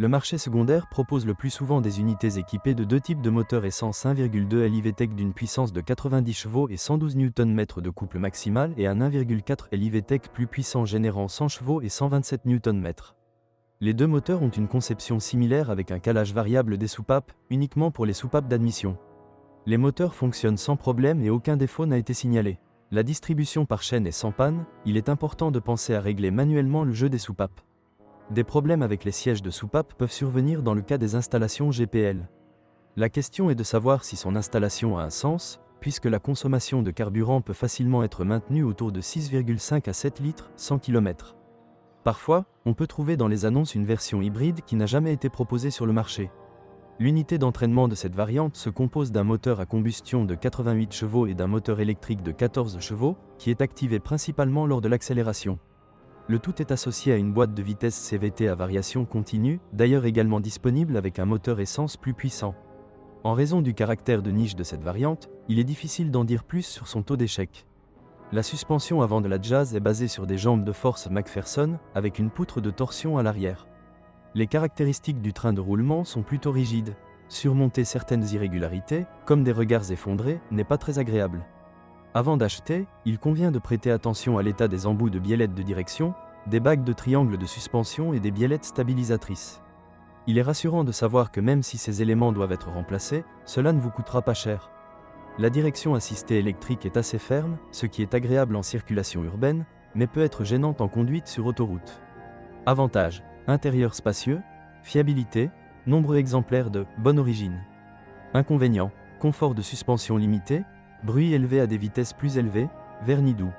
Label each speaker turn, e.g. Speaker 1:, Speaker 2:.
Speaker 1: Le marché secondaire propose le plus souvent des unités équipées de deux types de moteurs essence 1,2 LiVTEC d'une puissance de 90 chevaux et 112 Nm de couple maximal et un 1,4 LiVTEC plus puissant générant 100 chevaux et 127 Nm. Les deux moteurs ont une conception similaire avec un calage variable des soupapes, uniquement pour les soupapes d'admission. Les moteurs fonctionnent sans problème et aucun défaut n'a été signalé. La distribution par chaîne est sans panne, il est important de penser à régler manuellement le jeu des soupapes. Des problèmes avec les sièges de soupape peuvent survenir dans le cas des installations GPL. La question est de savoir si son installation a un sens, puisque la consommation de carburant peut facilement être maintenue autour de 6,5 à 7 litres 100 km. Parfois, on peut trouver dans les annonces une version hybride qui n'a jamais été proposée sur le marché. L'unité d'entraînement de cette variante se compose d'un moteur à combustion de 88 chevaux et d'un moteur électrique de 14 chevaux, qui est activé principalement lors de l'accélération. Le tout est associé à une boîte de vitesse CVT à variation continue, d'ailleurs également disponible avec un moteur essence plus puissant. En raison du caractère de niche de cette variante, il est difficile d'en dire plus sur son taux d'échec. La suspension avant de la Jazz est basée sur des jambes de force McPherson, avec une poutre de torsion à l'arrière. Les caractéristiques du train de roulement sont plutôt rigides. Surmonter certaines irrégularités, comme des regards effondrés, n'est pas très agréable. Avant d'acheter, il convient de prêter attention à l'état des embouts de biellettes de direction, des bagues de triangle de suspension et des biellettes stabilisatrices. Il est rassurant de savoir que même si ces éléments doivent être remplacés, cela ne vous coûtera pas cher. La direction assistée électrique est assez ferme, ce qui est agréable en circulation urbaine, mais peut être gênante en conduite sur autoroute. Avantages: intérieur spacieux, fiabilité, nombreux exemplaires de bonne origine. Inconvénients: confort de suspension limité, bruit élevé à des vitesses plus élevées, vernis doux.